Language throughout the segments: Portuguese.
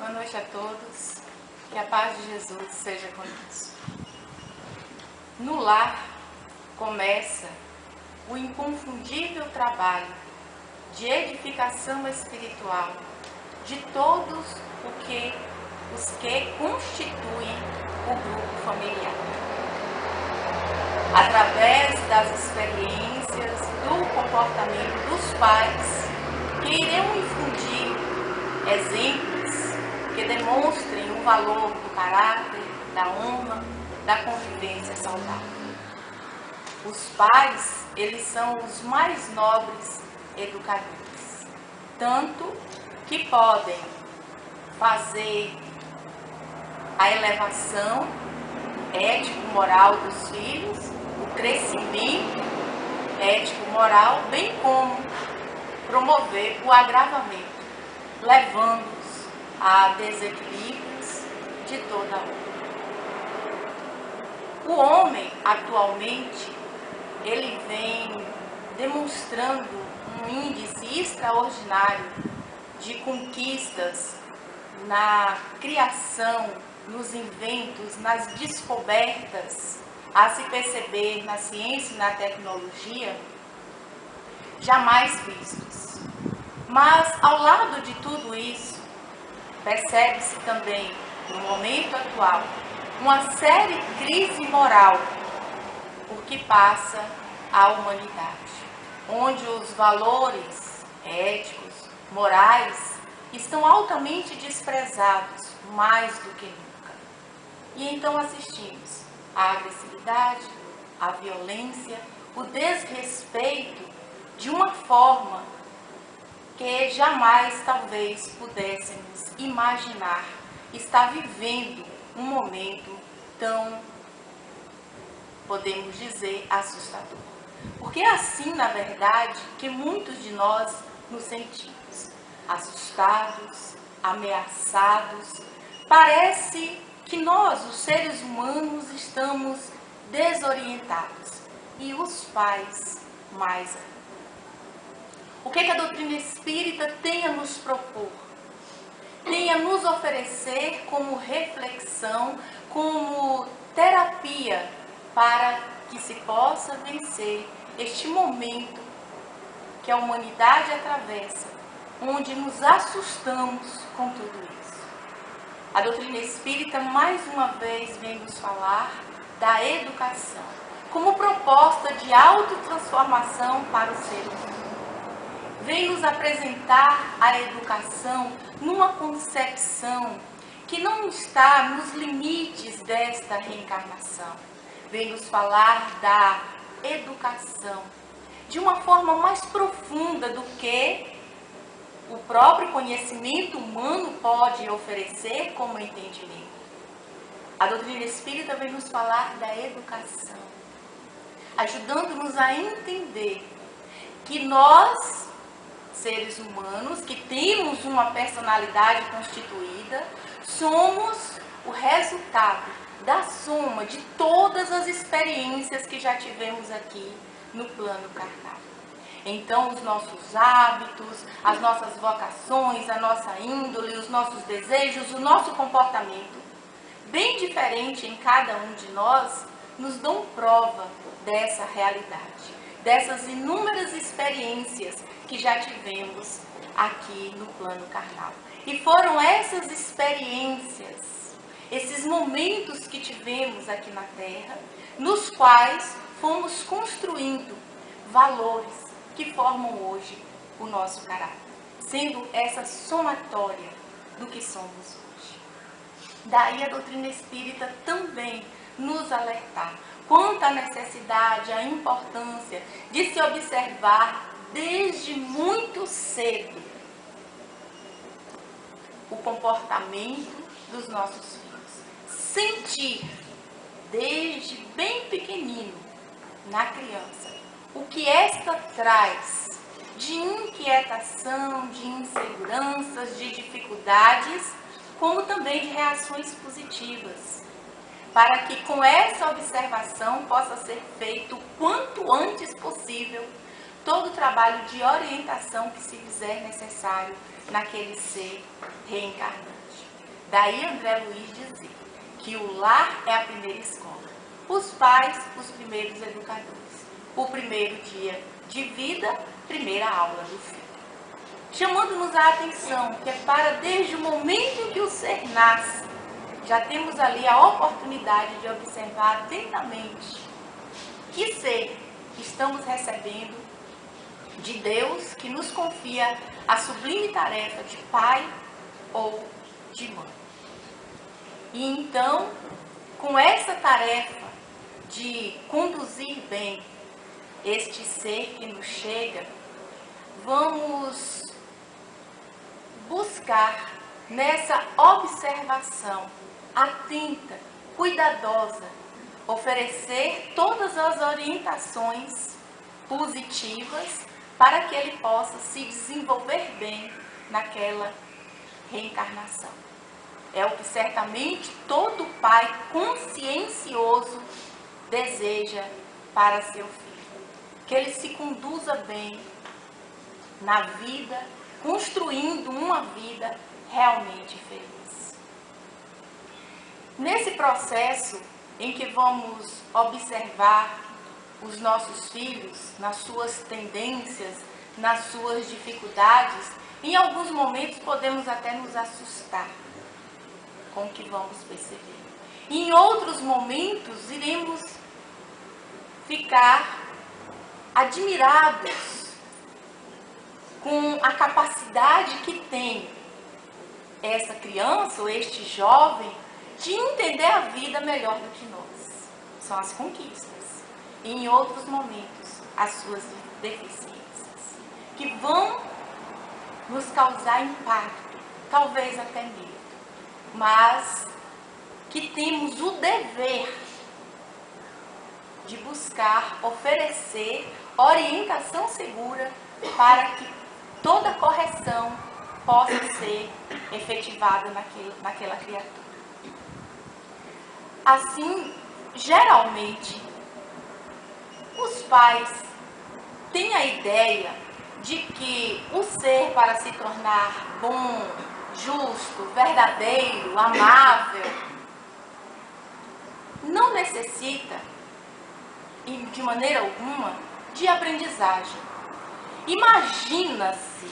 Boa noite a todos. Que a paz de Jesus seja conosco. No lar começa o inconfundível trabalho de edificação espiritual de todos os que constituem o grupo familiar. Através das experiências do comportamento dos pais, que irão infundir exemplos que demonstrem o valor do caráter, da honra, da convivência saudável. Os pais, eles são os mais nobres educadores, tanto que podem fazer a elevação ético-moral dos filhos, o crescimento ético-moral, bem como promover o agravamento, levando-os a desequilíbrios de toda a ordem. O homem, atualmente, ele vem demonstrando um índice extraordinário de conquistas na criação, nos inventos, nas descobertas, a se perceber na ciência e na tecnologia, jamais vistos. Mas, ao lado de tudo isso, percebe-se também, no momento atual, uma séria crise moral por que passa a humanidade, onde os valores éticos, morais, estão altamente desprezados, mais do que nunca. E então assistimos à agressividade, à violência, o desrespeito de uma forma que jamais talvez pudéssemos imaginar estar vivendo um momento tão, podemos dizer, assustador. Porque é assim, na verdade, que muitos de nós nos sentimos assustados, ameaçados. Parece que nós, os seres humanos, estamos desorientados e os pais mais ainda. O que a doutrina espírita tem a nos propor? Tem a nos oferecer como reflexão, como terapia, para que se possa vencer este momento que a humanidade atravessa, onde nos assustamos com tudo isso. A doutrina espírita, mais uma vez, vem nos falar da educação, como proposta de autotransformação para o ser humano. Vem nos apresentar a educação numa concepção que não está nos limites desta reencarnação. Vem nos falar da educação de uma forma mais profunda do que o próprio conhecimento humano pode oferecer como entendimento. A doutrina espírita vem nos falar da educação, ajudando-nos a entender que nós, seres humanos, que temos uma personalidade constituída, somos o resultado da soma de todas as experiências que já tivemos aqui no plano carnal. Então, os nossos hábitos, as nossas vocações, a nossa índole, os nossos desejos, o nosso comportamento, bem diferente em cada um de nós, nos dão prova dessa realidade, dessas inúmeras experiências que já tivemos aqui no plano carnal. E foram essas experiências, esses momentos que tivemos aqui na Terra, nos quais fomos construindo valores que formam hoje o nosso caráter, sendo essa somatória do que somos hoje. Daí a doutrina espírita também nos alertar quanto à necessidade, à importância de se observar desde muito cedo o comportamento dos nossos filhos. Sentir desde bem pequenino na criança o que esta traz de inquietação, de inseguranças, de dificuldades, como também de reações positivas, para que com essa observação possa ser feito o quanto antes possível todo o trabalho de orientação que se fizer necessário naquele ser reencarnante. Daí André Luiz dizia que o lar é a primeira escola, os pais, os primeiros educadores, o primeiro dia de vida, primeira aula do filho. Chamando-nos a atenção que é para desde o momento em que o ser nasce, já temos ali a oportunidade de observar atentamente que ser estamos recebendo de Deus, que nos confia a sublime tarefa de pai ou de mãe. E então, com essa tarefa de conduzir bem este ser que nos chega, vamos buscar nessa observação atenta, cuidadosa, oferecer todas as orientações positivas para que ele possa se desenvolver bem naquela reencarnação. É o que certamente todo pai consciencioso deseja para seu filho. Que ele se conduza bem na vida, construindo uma vida realmente feliz. Nesse processo em que vamos observar os nossos filhos, nas suas tendências, nas suas dificuldades, em alguns momentos podemos até nos assustar com o que vamos perceber. E em outros momentos iremos ficar admirados com a capacidade que tem essa criança ou este jovem de entender a vida melhor do que nós. São as conquistas. E em outros momentos, as suas deficiências, que vão nos causar impacto, talvez até medo, mas que temos o dever de buscar oferecer orientação segura para que toda correção possa ser efetivada naquela criatura. Assim, geralmente, os pais têm a ideia de que o ser, para se tornar bom, justo, verdadeiro, amável, não necessita, e de maneira alguma, de aprendizagem. Imagina-se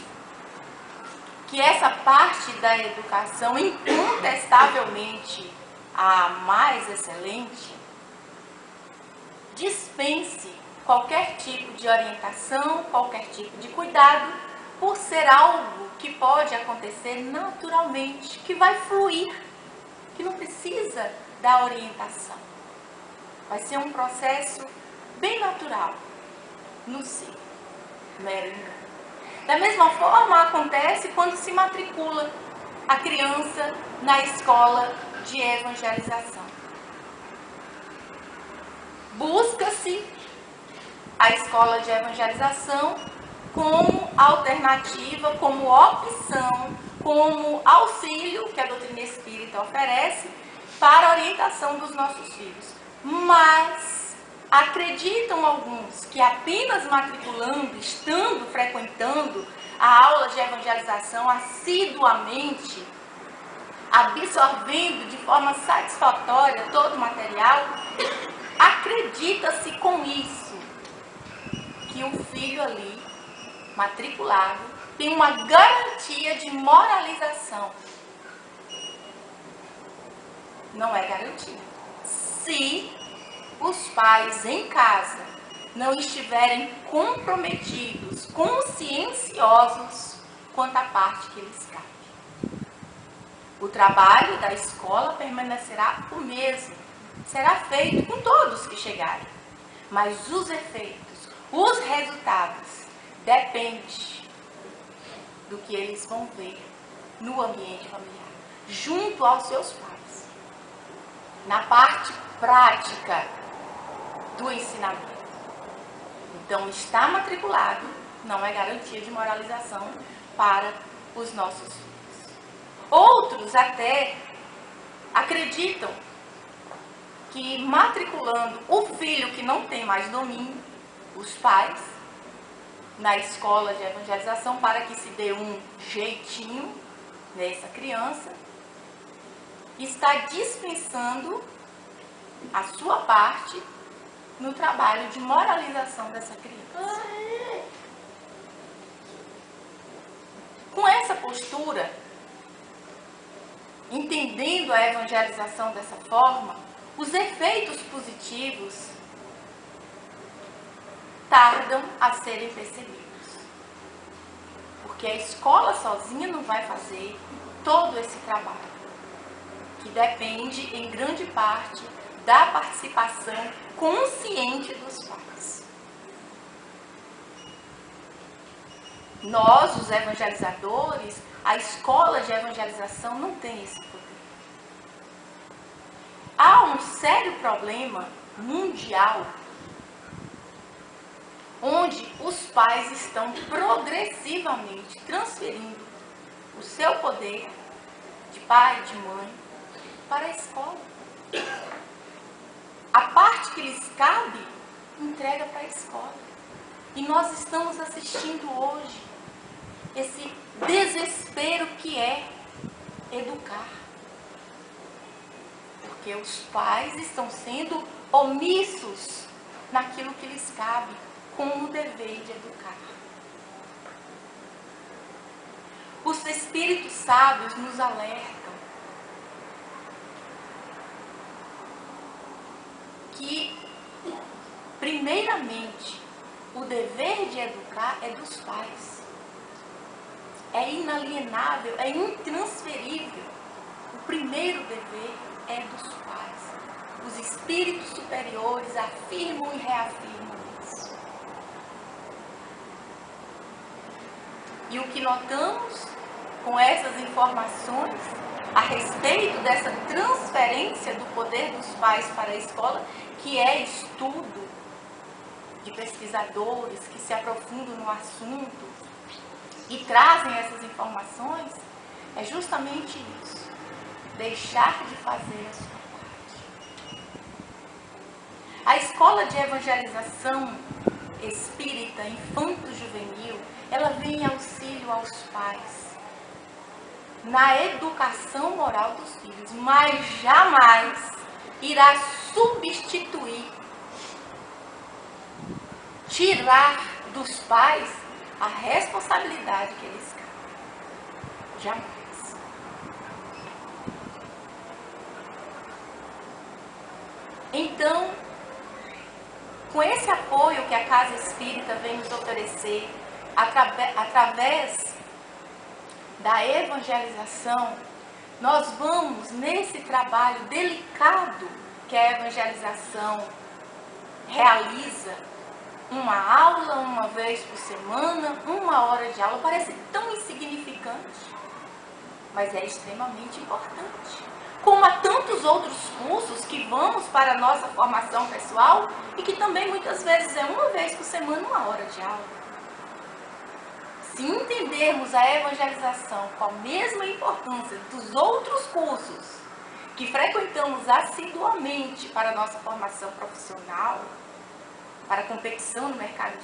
que essa parte da educação, incontestavelmente a mais excelente, dispense qualquer tipo de orientação, qualquer tipo de cuidado, por ser algo que pode acontecer naturalmente, que vai fluir, que não precisa da orientação. Vai ser um processo bem natural no ser, mero engano. Da mesma forma acontece quando se matricula a criança na escola de evangelização. Busca-se a escola de evangelização como alternativa, como opção, como auxílio que a doutrina espírita oferece para a orientação dos nossos filhos. Mas acreditam alguns que apenas matriculando, estando, frequentando a aula de evangelização assiduamente, absorvendo de forma satisfatória todo o material, acredita-se com isso que o filho ali, matriculado, tem uma garantia de moralização. Não é garantia. Se os pais em casa não estiverem comprometidos, conscienciosos quanto à parte que lhes cabe. O trabalho da escola permanecerá o mesmo. Será feito com todos que chegarem. Mas os efeitos, os resultados, dependem do que eles vão ver no ambiente familiar, junto aos seus pais. Na parte prática do ensinamento. Então, estar matriculado não é garantia de moralização para os nossos filhos. Outros até acreditam que matriculando o filho que não tem mais domínio, os pais, na escola de evangelização, para que se dê um jeitinho nessa criança, está dispensando a sua parte no trabalho de moralização dessa criança. Com essa postura, entendendo a evangelização dessa forma, os efeitos positivos tardam a serem percebidos. Porque a escola sozinha não vai fazer todo esse trabalho, que depende em grande parte da participação consciente dos pais. Nós, os evangelizadores, a escola de evangelização não tem esse poder. Há um sério problema mundial onde os pais estão progressivamente transferindo o seu poder de pai e de mãe para a escola. A parte que lhes cabe, entrega para a escola. E nós estamos assistindo hoje esse desespero que é educar. Porque os pais estão sendo omissos naquilo que lhes cabe, com o dever de educar. Os espíritos sábios nos alertam que, primeiramente, o dever de educar é dos pais. É inalienável, é intransferível. O primeiro dever é dos pais. Os espíritos superiores afirmam e reafirmam isso. E o que notamos com essas informações a respeito dessa transferência do poder dos pais para a escola, que é estudo de pesquisadores que se aprofundam no assunto e trazem essas informações, é justamente isso: deixar de fazer a sua parte. A escola de evangelização espírita infanto-juvenil, ela vem em auxílio aos pais na educação moral dos filhos, mas jamais irá substituir, tirar dos pais a responsabilidade que eles têm. Jamais. Então, com esse apoio que a Casa Espírita vem nos oferecer, através da evangelização, nós vamos, nesse trabalho delicado que a evangelização realiza, uma aula uma vez por semana, 1 hora de aula, parece tão insignificante, mas é extremamente importante. Como há tantos outros cursos que vamos para a nossa formação pessoal e que também muitas vezes é 1 vez por semana, 1 hora de aula. Se entendermos a evangelização com a mesma importância dos outros cursos que frequentamos assiduamente para a nossa formação profissional, para a competição no mercado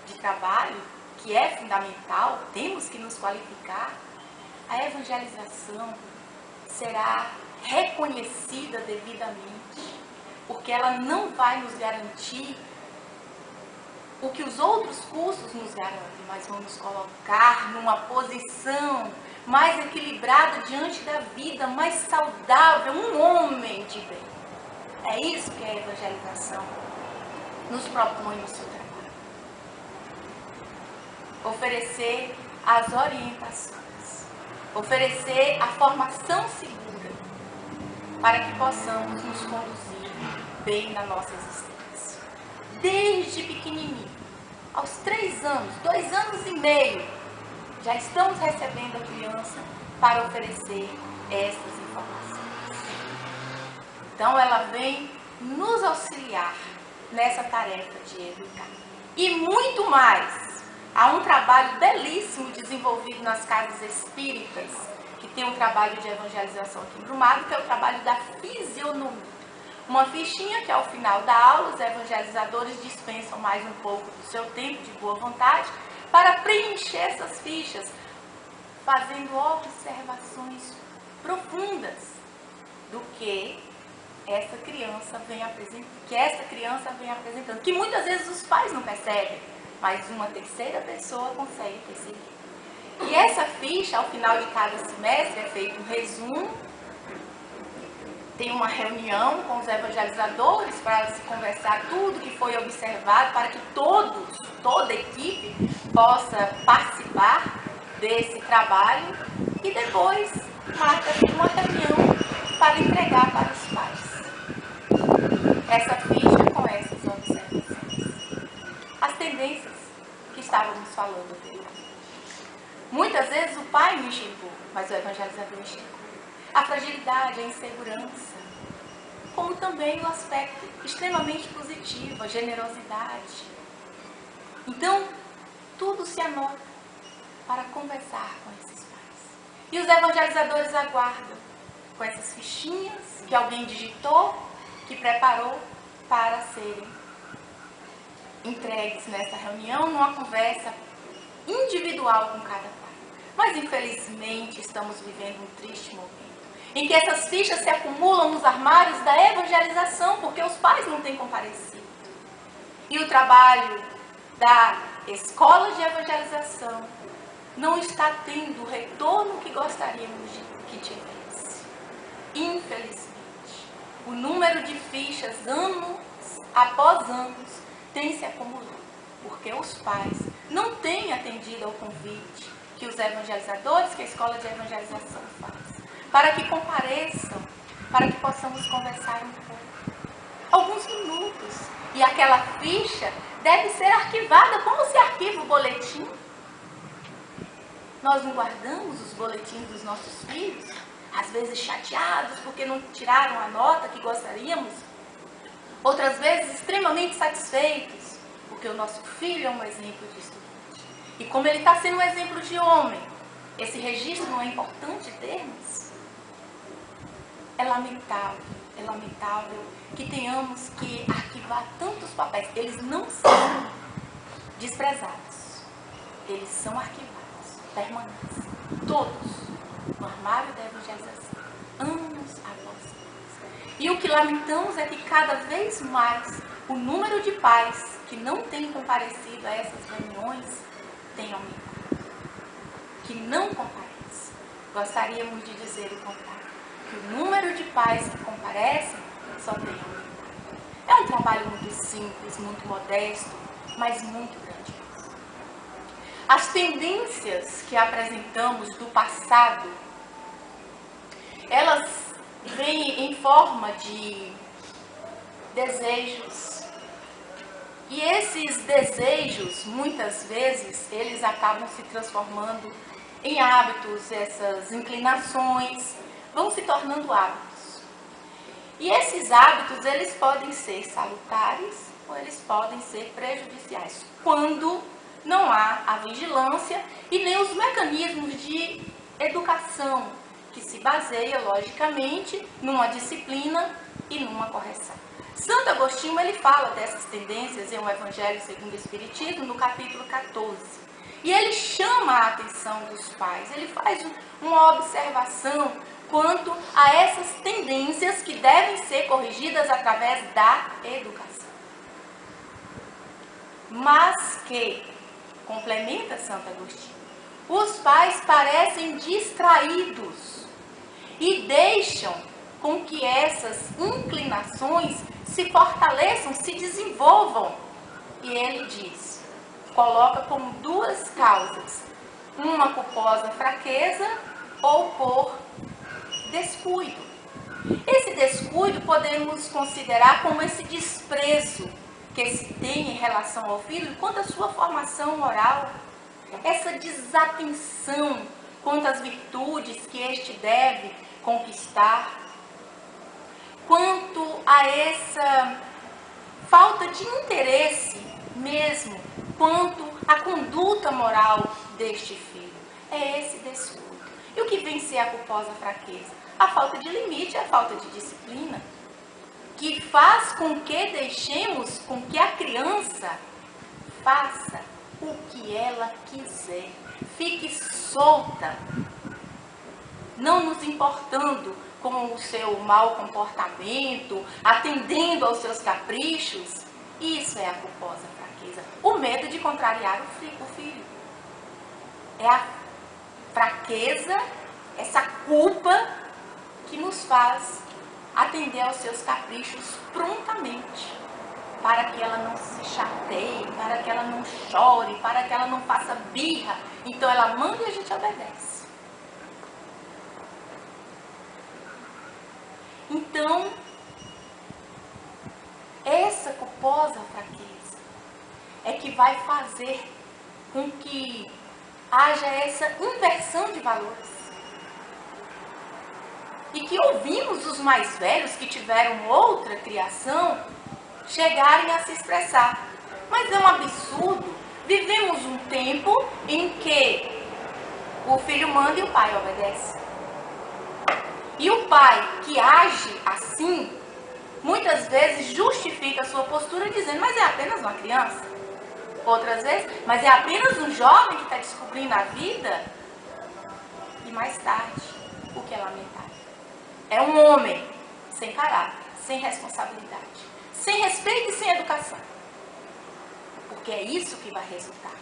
de trabalho, que é fundamental, temos que nos qualificar, a evangelização será reconhecida devidamente, porque ela não vai nos garantir o que os outros cursos nos garantem, mas vão nos colocar numa posição mais equilibrada diante da vida, mais saudável, um homem de bem. É isso que a evangelização nos propõe no seu trabalho. Oferecer as orientações, oferecer a formação segura para que possamos nos conduzir bem na nossa existência. Desde pequenininho, aos 3 anos, 2 anos e meio, já estamos recebendo a criança para oferecer essas informações. Então, ela vem nos auxiliar nessa tarefa de educar. E muito mais. Há um trabalho belíssimo desenvolvido nas casas espíritas, que tem um trabalho de evangelização aqui em Brumado, que é o trabalho da fisionomia. Uma fichinha que ao final da aula os evangelizadores dispensam mais um pouco do seu tempo de boa vontade para preencher essas fichas, fazendo observações profundas do que essa criança vem apresentando, que muitas vezes os pais não percebem, mas uma terceira pessoa consegue perceber. E essa ficha, ao final de cada semestre, é feito um resumo, tem uma reunião com os evangelizadores para se conversar tudo que foi observado, para que toda a equipe possa participar desse trabalho, e depois marca-se uma reunião para entregar para os pais essa ficha com essas observações. As tendências que estávamos falando anteriormente. Muitas vezes o pai não enxergou, mas o evangelizador enxergou. A fragilidade, a insegurança, como também o aspecto extremamente positivo, a generosidade. Então, tudo se anota para conversar com esses pais. E os evangelizadores aguardam com essas fichinhas que alguém digitou, que preparou para serem entregues nessa reunião, numa conversa individual com cada pai. Mas, infelizmente, estamos vivendo um triste momento em que essas fichas se acumulam nos armários da evangelização, porque os pais não têm comparecido. E o trabalho da escola de evangelização não está tendo o retorno que gostaríamos que tivesse. Infelizmente, o número de fichas, anos após anos, tem se acumulado, porque os pais não têm atendido ao convite que os evangelizadores, que a escola de evangelização faz, para que compareçam, para que possamos conversar um pouco. Alguns minutos. E aquela ficha deve ser arquivada. Como se arquiva o boletim? Nós não guardamos os boletins dos nossos filhos, às vezes chateados porque não tiraram a nota que gostaríamos, outras vezes extremamente satisfeitos, porque o nosso filho é um exemplo de estudante. E como ele está sendo um exemplo de homem, esse registro não é importante termos? É lamentável que tenhamos que arquivar tantos papéis. Eles não são desprezados, eles são arquivados, permanecem, todos, no armário da evangelização, anos após anos. E o que lamentamos é que cada vez mais o número de pais que não têm comparecido a essas reuniões tem aumentado, que não comparecem. Gostaríamos de dizer o contrário, que o número de pais que comparecem só tem aumentado. É um trabalho muito simples, muito modesto, mas muito grandioso. As tendências que apresentamos do passado, elas vêm em forma de desejos. E esses desejos, muitas vezes, eles acabam se transformando em hábitos, essas inclinações vão se tornando hábitos. E esses hábitos, eles podem ser salutares ou eles podem ser prejudiciais, quando não há a vigilância e nem os mecanismos de educação que se baseia, logicamente, numa disciplina e numa correção. Santo Agostinho, ele fala dessas tendências em O Evangelho segundo o Espiritismo, no capítulo 14. E ele chama a atenção dos pais, ele faz uma observação quanto a essas tendências que devem ser corrigidas através da educação. Mas que, complementa Santo Agostinho, os pais parecem distraídos e deixam com que essas inclinações se fortaleçam, se desenvolvam. E ele diz, coloca como duas causas, uma culposa fraqueza ou por descuido. Esse descuido podemos considerar como esse desprezo que se tem em relação ao filho quanto à sua formação moral, essa desatenção quanto às virtudes que este deve conquistar, quanto a essa falta de interesse mesmo, quanto à conduta moral deste filho. É esse descuido. E o que vem ser a culposa fraqueza? A falta de limite, a falta de disciplina, que faz com que deixemos com que a criança faça o que ela quiser, fique solta, não nos importando com o seu mau comportamento, atendendo aos seus caprichos, isso é a culposa fraqueza. O medo de contrariar o filho. É a fraqueza, essa culpa que nos faz atender aos seus caprichos prontamente, para que ela não se chateie, para que ela não chore, para que ela não faça birra. Então ela manda e a gente obedece. Então, essa culposa fraqueza é que vai fazer com que haja essa inversão de valores. E que ouvimos os mais velhos que tiveram outra criação chegarem a se expressar. Mas é um absurdo. Vivemos um tempo em que o filho manda e o pai obedece. E o pai que age assim, muitas vezes justifica a sua postura dizendo, mas é apenas uma criança. Outras vezes, mas é apenas um jovem que está descobrindo a vida. E mais tarde, o que é lamentável, é um homem sem caráter, sem responsabilidade, sem respeito e sem educação. Porque é isso que vai resultar.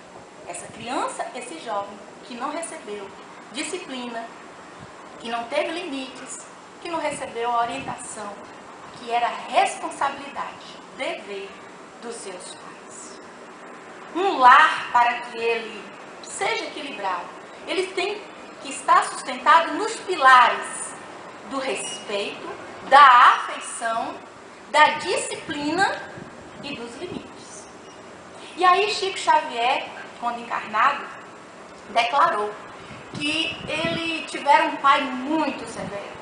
Essa criança, esse jovem que não recebeu disciplina, que não teve limites, que não recebeu a orientação, que era responsabilidade, dever dos seus pais. Um lar, para que ele seja equilibrado, ele tem que estar sustentado nos pilares do respeito, da afeição, da disciplina e dos limites. E aí Chico Xavier, quando encarnado, declarou que ele tivera um pai muito severo,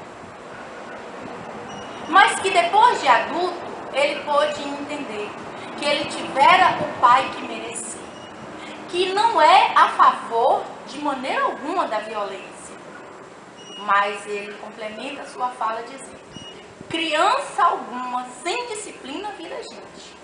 mas que depois de adulto ele pôde entender que ele tivera o pai que merecia, que não é a favor de maneira alguma da violência, mas ele complementa a sua fala dizendo: criança alguma sem disciplina vira gente.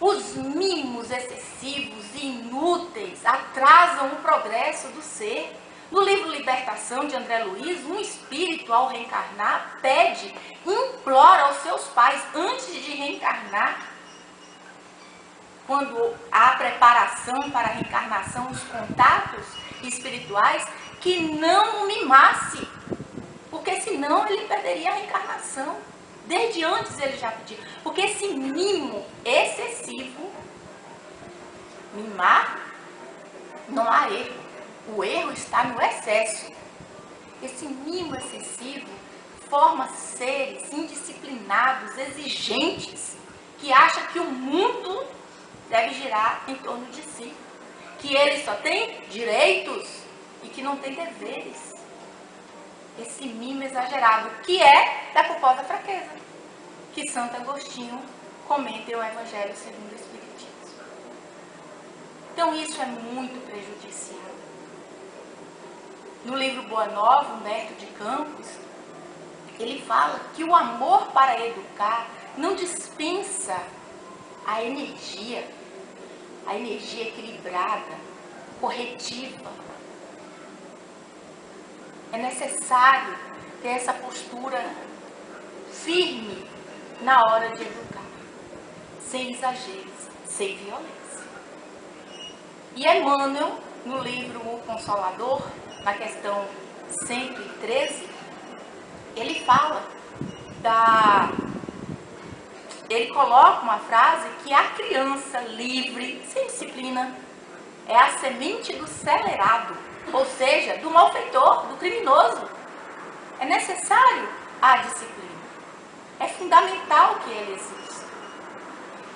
Os mimos excessivos e inúteis atrasam o progresso do ser. No livro Libertação, de André Luiz, um espírito, ao reencarnar, pede, implora aos seus pais, antes de reencarnar, quando há preparação para a reencarnação, os contatos espirituais, que não o mimasse, porque senão ele perderia a reencarnação. Desde antes ele já pediu. Porque esse mimo excessivo, mimar, não há erro. O erro está no excesso. Esse mimo excessivo forma seres indisciplinados, exigentes, que acham que o mundo deve girar em torno de si. Que ele só tem direitos e que não tem deveres. Esse mimo exagerado, que é da culposa fraqueza, que Santo Agostinho comenta em o Evangelho segundo o Espiritismo. Então isso é muito prejudicial. No livro Boa Nova, Humberto de Campos, ele fala que o amor para educar não dispensa a energia equilibrada, corretiva. É necessário ter essa postura firme na hora de educar, sem exageros, sem violência. E Emmanuel, no livro O Consolador, na questão 113, ele fala ele coloca uma frase que a criança livre, sem disciplina, é a semente do celerado, ou seja, do malfeitor, do criminoso. É necessário a disciplina. É fundamental que ele exista.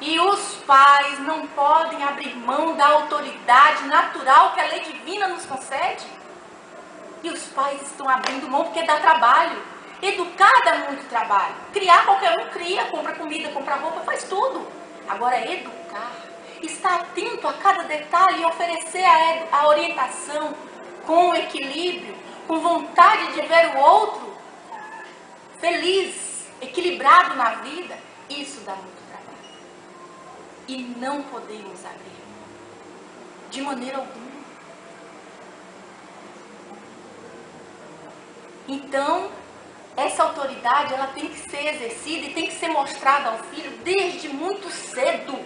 E os pais não podem abrir mão da autoridade natural que a lei divina nos concede. E os pais estão abrindo mão porque dá trabalho. Educar dá muito trabalho. Criar, qualquer um cria, compra comida, compra roupa, faz tudo. Agora, educar, estar atento a cada detalhe e oferecer a orientação com equilíbrio, com vontade de ver o outro feliz, equilibrado na vida, isso dá muito trabalho. E não podemos abrir mão, de maneira alguma. Então, essa autoridade, ela tem que ser exercida e tem que ser mostrada ao filho desde muito cedo.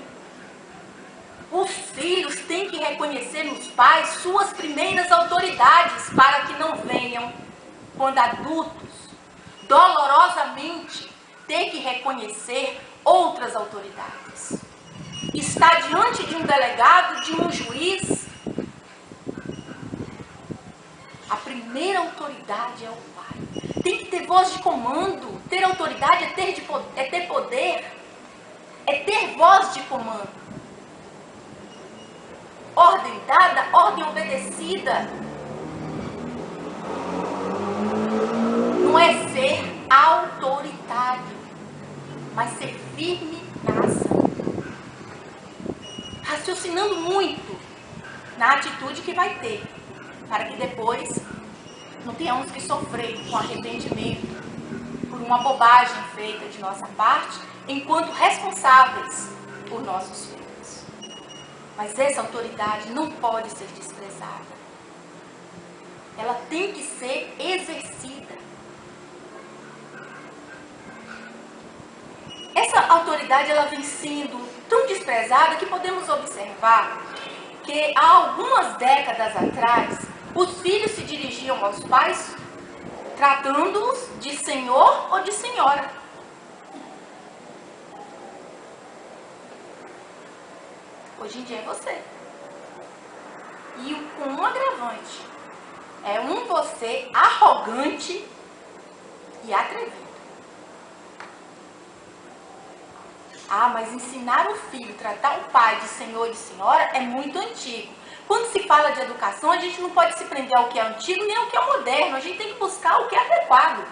Os filhos têm que reconhecer nos pais suas primeiras autoridades, para que não venham, quando adultos, dolorosamente, ter que reconhecer outras autoridades. Está diante de um delegado, de um juiz, a primeira autoridade é o pai. Tem que ter voz de comando. Ter autoridade é ter poder, é ter voz de comando. Ordem dada, ordem obedecida. Não é ser autoritário, mas ser firme na ação. Raciocinando muito na atitude que vai ter, para que depois não tenhamos que sofrer com arrependimento por uma bobagem feita de nossa parte, enquanto responsáveis por nossos filhos. Mas essa autoridade não pode ser desprezada. Ela tem que ser exercida. Essa autoridade, ela vem sendo tão desprezada que podemos observar que há algumas décadas atrás, os filhos se dirigiam aos pais tratando-os de senhor ou de senhora. Hoje em dia é você. E com um agravante. É um você arrogante e atrevido. Ah, mas ensinar o filho, tratar o pai de senhor e de senhora é muito antigo. Quando se fala de educação, a gente não pode se prender ao que é antigo nem ao que é moderno. A gente tem que buscar o que é adequado.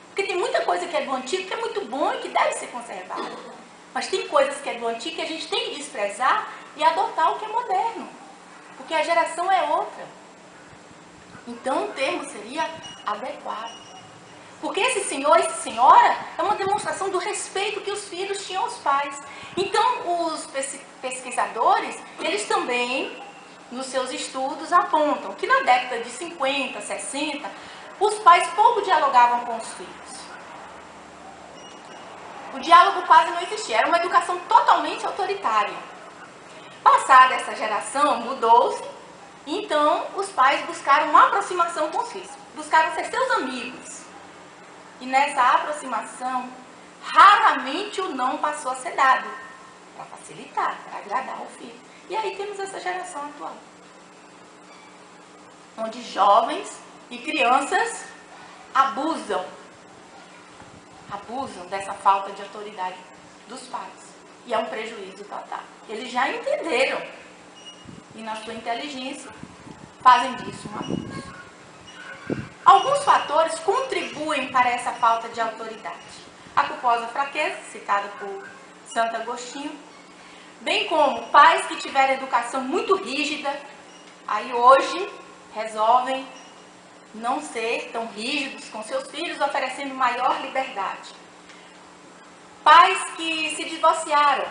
Porque tem muita coisa que é do antigo que é muito bom e que deve ser conservada. Mas tem coisas que é do antigo que a gente tem que desprezar e adotar o que é moderno. Porque a geração é outra. Então o termo seria adequado. Porque esse senhor e essa senhora é uma demonstração do respeito que os filhos tinham aos pais. Então os pesquisadores, eles também, nos seus estudos, apontam que na década de 50, 60, os pais pouco dialogavam com os filhos. O diálogo quase não existia, era uma educação totalmente autoritária. Passada essa geração, mudou-se, então os pais buscaram uma aproximação com os filhos, buscaram ser seus amigos. E nessa aproximação, raramente o não passou a ser dado, para facilitar, para agradar o filho. E aí temos essa geração atual, onde jovens e crianças abusam dessa falta de autoridade dos pais. E é um prejuízo total. Eles já entenderam. E na sua inteligência, fazem disso um abuso. Alguns fatores contribuem para essa falta de autoridade. A culposa fraqueza, citada por Santo Agostinho, bem como pais que tiveram educação muito rígida, aí hoje resolvem não ser tão rígidos com seus filhos, oferecendo maior liberdade. Pais que se divorciaram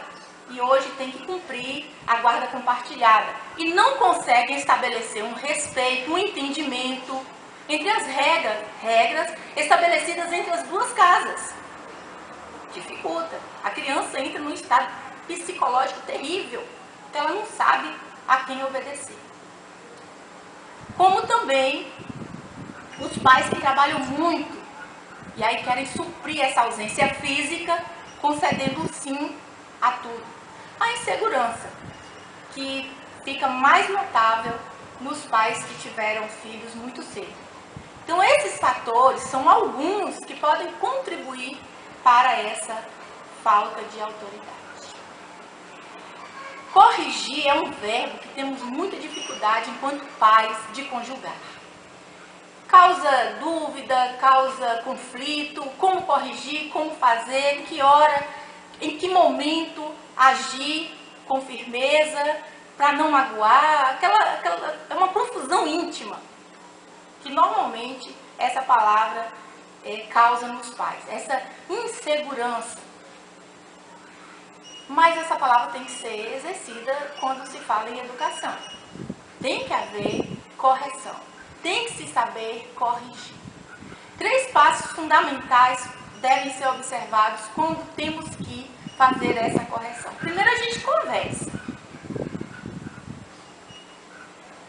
e hoje têm que cumprir a guarda compartilhada e não conseguem estabelecer um respeito, um entendimento entre as regras estabelecidas entre as duas casas. Dificulta. A criança entra num estado psicológico terrível, então ela não sabe a quem obedecer. Como também os pais que trabalham muito e aí querem suprir essa ausência física, concedendo sim a tudo. A insegurança, que fica mais notável nos pais que tiveram filhos muito cedo. Então esses fatores são alguns que podem contribuir para essa falta de autoridade. Corrigir é um verbo que temos muita dificuldade enquanto pais de conjugar. Causa dúvida, causa conflito, como corrigir, como fazer, que hora, em que momento agir com firmeza para não magoar, é uma confusão íntima que normalmente essa palavra causa nos pais, essa insegurança. Mas essa palavra tem que ser exercida quando se fala em educação. Tem que haver correção. Tem que se saber corrigir. 3 passos fundamentais devem ser observados quando temos que fazer essa correção. Primeiro, a gente conversa.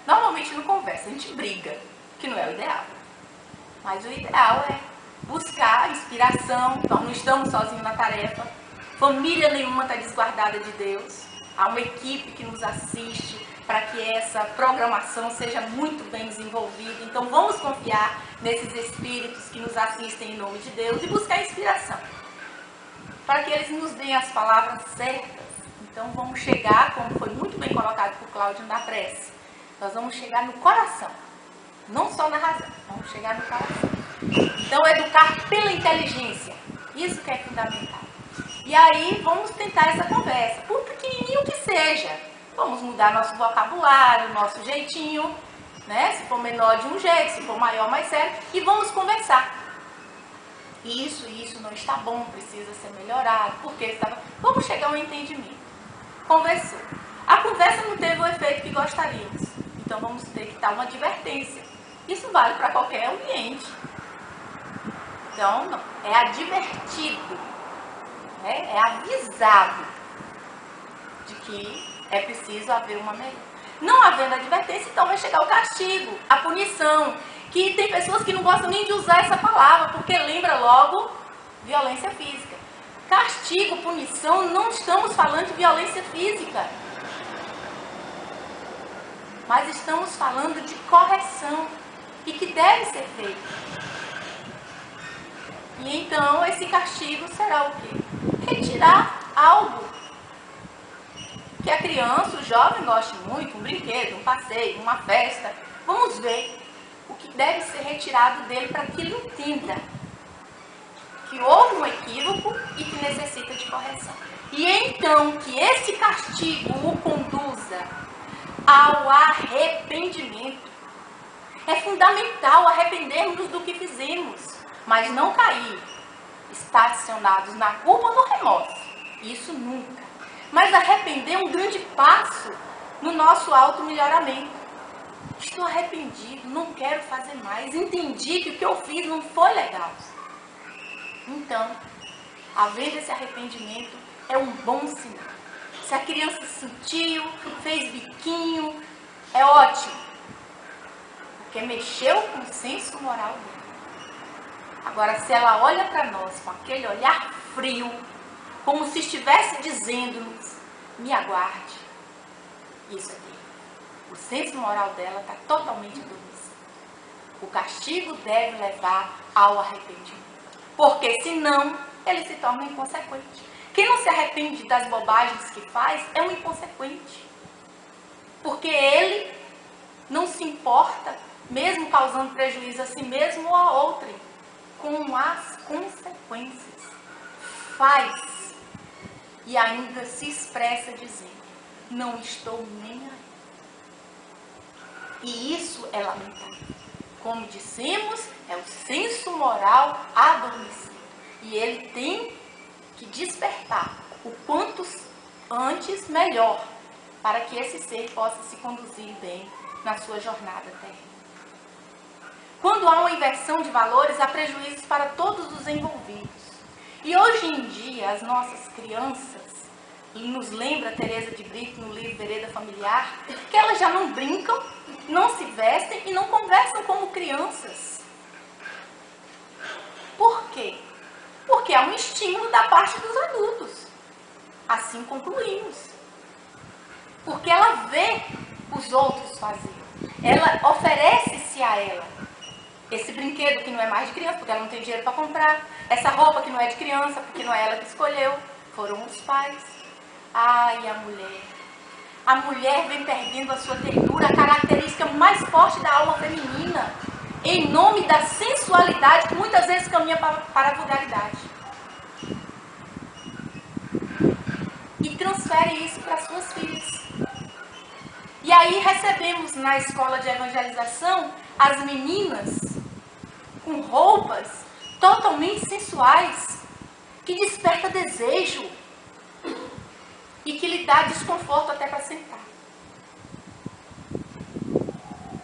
Normalmente não conversa, a gente briga, que não é o ideal. Mas o ideal é buscar inspiração. Nós não estamos sozinhos na tarefa. Família nenhuma está desguardada de Deus. Há uma equipe que nos assiste para que essa programação seja muito bem desenvolvida. Então vamos confiar nesses espíritos que nos assistem em nome de Deus e buscar inspiração, para que eles nos deem as palavras certas. Então vamos chegar, como foi muito bem colocado por Cláudio na prece, nós vamos chegar no coração, não só na razão, vamos chegar no coração. Então educar pela inteligência, isso que é fundamental. E aí vamos tentar essa conversa, por pequenininho que seja. Vamos mudar nosso vocabulário, nosso jeitinho, né? Se for menor de um jeito, se for maior, mais sério, e vamos conversar. Isso não está bom, precisa ser melhorado, porque estava... Vamos chegar a um entendimento. Conversou. A conversa não teve o efeito que gostaríamos, então vamos ter que dar uma advertência. Isso vale para qualquer ambiente. Então, não, é advertido, né? É avisado de que é preciso haver uma melhora. Não havendo advertência, então vai chegar o castigo, a punição, que tem pessoas que não gostam nem de usar essa palavra, porque lembra logo violência física. Castigo, punição, não estamos falando de violência física, mas estamos falando de correção, e que deve ser feito. E então esse castigo será o quê? Retirar algo que a criança, o jovem goste muito, um brinquedo, um passeio, uma festa. Vamos ver o que deve ser retirado dele para que ele entenda que houve um equívoco e que necessita de correção. E então que esse castigo o conduza ao arrependimento. É fundamental arrependermos do que fizemos, mas não cair estacionados na culpa ou no remorso. Isso nunca. Mas arrepender é um grande passo no nosso auto-melhoramento. Estou arrependido, não quero fazer mais, entendi que o que eu fiz não foi legal. Então, havendo esse arrependimento, é um bom sinal. Se a criança sentiu, fez biquinho, é ótimo, porque mexeu com o senso moral dela. Agora, se ela olha para nós com aquele olhar frio, como se estivesse dizendo-nos, me aguarde, isso aqui. O senso moral dela está totalmente adormecido. O castigo deve levar ao arrependimento. Porque senão, ele se torna inconsequente. Quem não se arrepende das bobagens que faz é um inconsequente. Porque ele não se importa, mesmo causando prejuízo a si mesmo ou a outrem, com as consequências. Faz e ainda se expressa dizendo, não estou nem aí. E isso é lamentável. Como dissemos, é o senso moral adormecido. E ele tem que despertar o quanto antes melhor, para que esse ser possa se conduzir bem na sua jornada terrena. Quando há uma inversão de valores, há prejuízos para todos os envolvidos. E hoje em dia, as nossas crianças, nos lembra Teresa de Brito no livro Vereda Familiar, que elas já não brincam, não se vestem e não conversam como crianças. Por quê? Porque há um estímulo da parte dos adultos. Assim concluímos. Porque ela vê os outros fazerem. Ela oferece-se a ela. Esse brinquedo que não é mais de criança, porque ela não tem dinheiro para comprar. Essa roupa que não é de criança, porque não é ela que escolheu. Foram os pais. Ai, a mulher. A mulher vem perdendo a sua ternura, a característica mais forte da alma feminina, em nome da sensualidade, que muitas vezes caminha para a vulgaridade. E transfere isso para suas filhas. E aí recebemos na escola de evangelização as meninas com roupas totalmente sensuais, que desperta desejo e que lhe dá desconforto até para sentar.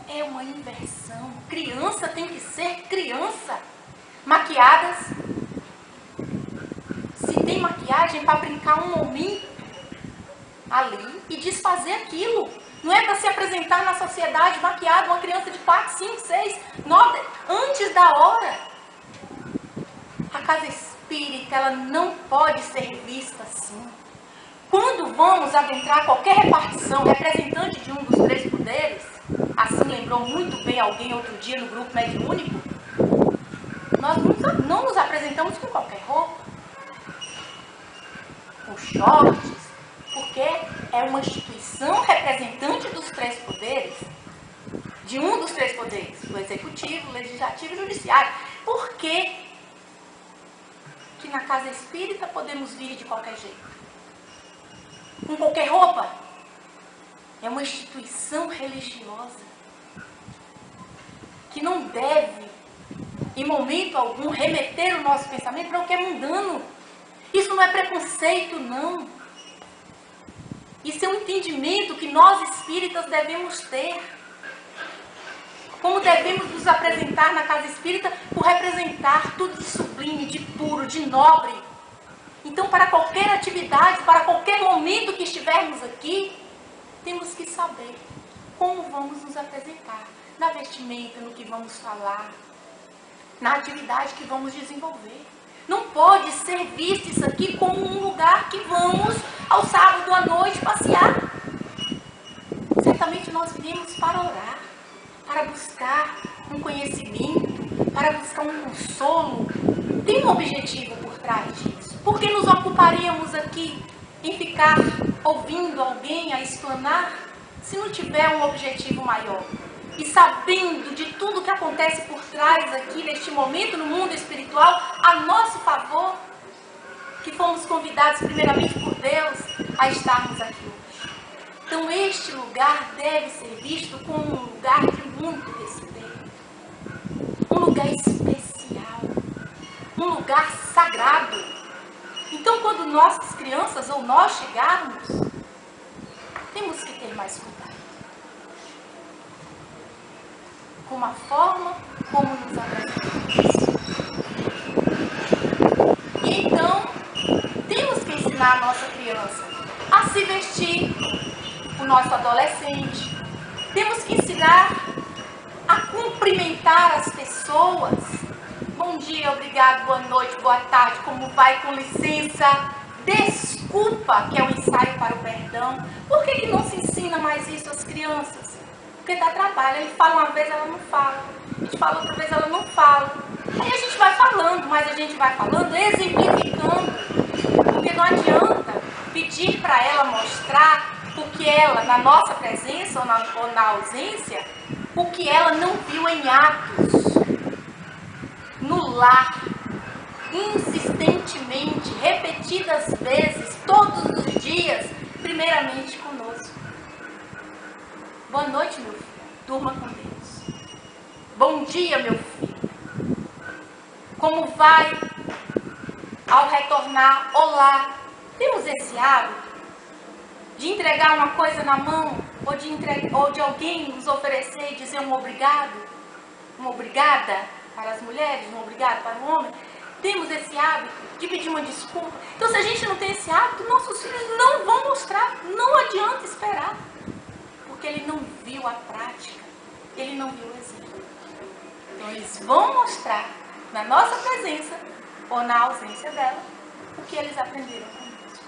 É uma inversão. Criança tem que ser criança. maquiadas. Se tem maquiagem para brincar um momento ali e desfazer aquilo. Não é para se apresentar na sociedade maquiada, uma criança de 4, 5, 6, 9, antes da hora. A casa espírita, ela não pode ser vista assim. Quando vamos adentrar qualquer repartição, representante de um dos 3 poderes, assim lembrou muito bem alguém outro dia no grupo mediúnico, nós não nos apresentamos com qualquer roupa, com shorts, porque é uma instituição representante dos 3 poderes, de um dos 3 poderes, do executivo, legislativo e judiciário. Por que na casa espírita podemos vir de qualquer jeito? Com qualquer roupa? É uma instituição religiosa que não deve, em momento algum, remeter o nosso pensamento para o que é mundano. Isso não é preconceito, não. Isso é um entendimento que nós espíritas devemos ter. Como devemos nos apresentar na casa espírita por representar tudo de sublime, de puro, de nobre. Então, para qualquer atividade, para qualquer momento que estivermos aqui, temos que saber como vamos nos apresentar, na vestimenta, no que vamos falar, na atividade que vamos desenvolver. Não pode ser visto isso aqui como um lugar que vamos ao sábado à noite passear. Certamente nós viemos para orar, para buscar um conhecimento, para buscar um consolo. Tem um objetivo por trás disso. Por que nos ocuparíamos aqui em ficar ouvindo alguém a explanar se não tiver um objetivo maior? E sabendo de tudo que acontece por trás aqui, neste momento, no mundo espiritual, a nosso favor, que fomos convidados primeiramente por Deus a estarmos aqui hoje. Então este lugar deve ser visto como um lugar de muito respeito, um lugar especial, um lugar sagrado. Então quando nossas crianças ou nós chegarmos, temos que ter mais cuidado com a forma como nos apresentamos. E então, temos que ensinar a nossa criança a se vestir, o nosso adolescente. Temos que ensinar a cumprimentar as pessoas. Bom dia, obrigado, boa noite, boa tarde, como vai, com licença, desculpa, que é o ensaio para o perdão. Por que não se ensina mais isso às crianças? Porque dá trabalho. A gente fala uma vez, ela não fala. A gente fala outra vez, ela não fala. Aí a gente vai falando, mas a gente vai falando exemplificando. Porque não adianta pedir para ela mostrar o que ela, na nossa presença ou na ausência, o que ela não viu em atos, no lar, insistentemente, repetidas vezes, todos os dias, primeiramente conosco. Boa noite, meu filho. Durma com Deus. Bom dia, meu filho. Como vai? Ao retornar, olá. Temos esse hábito de entregar uma coisa na mão ou de alguém nos oferecer e dizer um obrigado, uma obrigada para as mulheres, um obrigado para o homem. Temos esse hábito de pedir uma desculpa. Então, se a gente não tem esse hábito, nossos filhos não vão mostrar. Não adianta esperar. Porque ele não viu a prática, ele não viu o exemplo. Então eles vão mostrar na nossa presença ou na ausência dela o que eles aprenderam conosco,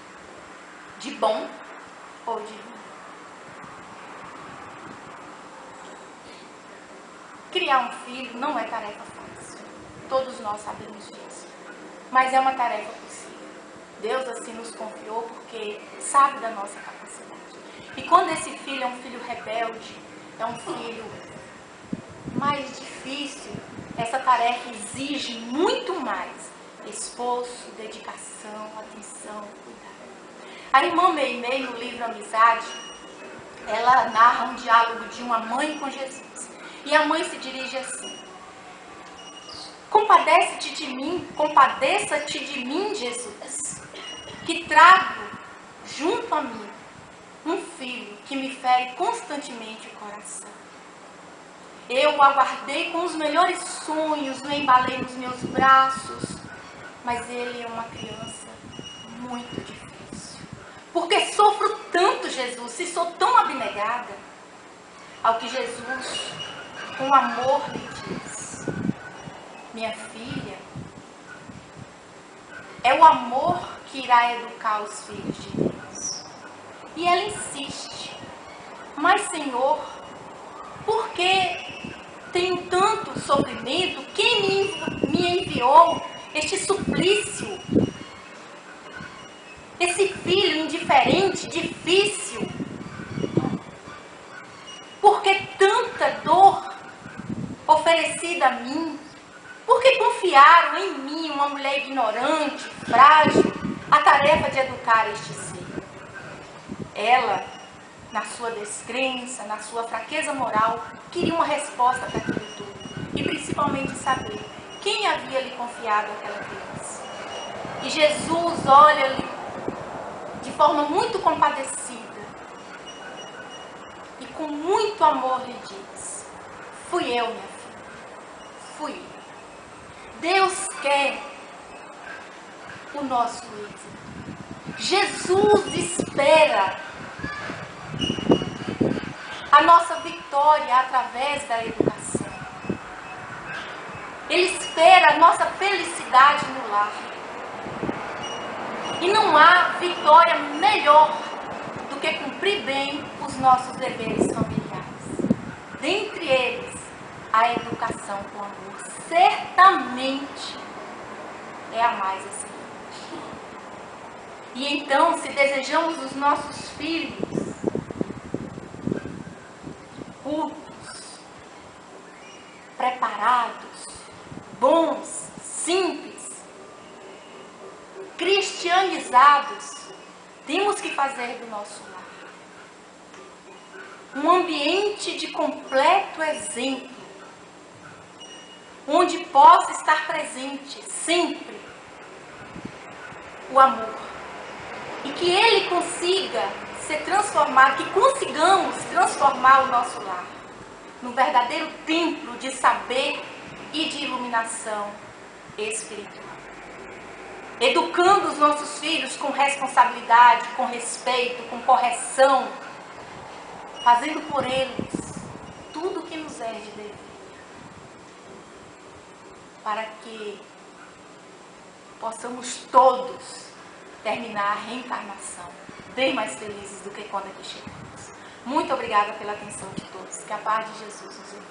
de bom ou de ruim. Criar um filho não é tarefa fácil, todos nós sabemos disso, mas é uma tarefa possível. Deus assim nos confiou porque sabe da nossa capacidade. E quando esse filho é um filho rebelde, é um filho mais difícil, essa tarefa exige muito mais esforço, dedicação, atenção, cuidado. A irmã Meimei, no livro Amizade, ela narra um diálogo de uma mãe com Jesus. E a mãe se dirige assim: Compadece-te de mim, compadeça-te de mim, Jesus, que trago junto a mim um filho que me fere constantemente o coração. Eu o aguardei com os melhores sonhos, o embalei nos meus braços, mas ele é uma criança muito difícil. Porque sofro tanto, Jesus, se sou tão abnegada. Ao que Jesus, com amor, lhe diz: minha filha, é o amor que irá educar os filhos de Deus. E ela insiste: mas Senhor, por que tenho tanto sofrimento? Quem me enviou este suplício? Esse filho indiferente, difícil? Por que tanta dor oferecida a mim? Por que confiaram em mim, uma mulher ignorante, frágil, a tarefa de educar este ser? Ela, na sua descrença, na sua fraqueza moral, queria uma resposta para aquilo tudo. E principalmente saber quem havia lhe confiado aquela criança. E Jesus olha-lhe de forma muito compadecida e com muito amor lhe diz: fui eu, minha filha, fui eu. Deus quer o nosso êxito. Jesus espera a nossa vitória através da educação. Ele espera a nossa felicidade no lar. E não há vitória melhor do que cumprir bem os nossos deveres familiares. Dentre eles, a educação com amor. Certamente é a mais excelente. E então, se desejamos os nossos filhos cultos, preparados, bons, simples, cristianizados, temos que fazer do nosso lar um ambiente de completo exemplo, onde possa estar presente sempre o amor, e que ele consiga ser transformado, que consigamos transformar o nosso lar num verdadeiro templo de saber e de iluminação espiritual. Educando os nossos filhos com responsabilidade, com respeito, com correção, fazendo por eles tudo o que nos é de dever, para que possamos todos terminar a reencarnação bem mais felizes do que quando aqui chegamos. Muito obrigada pela atenção de todos. Que a paz de Jesus nos abençoe.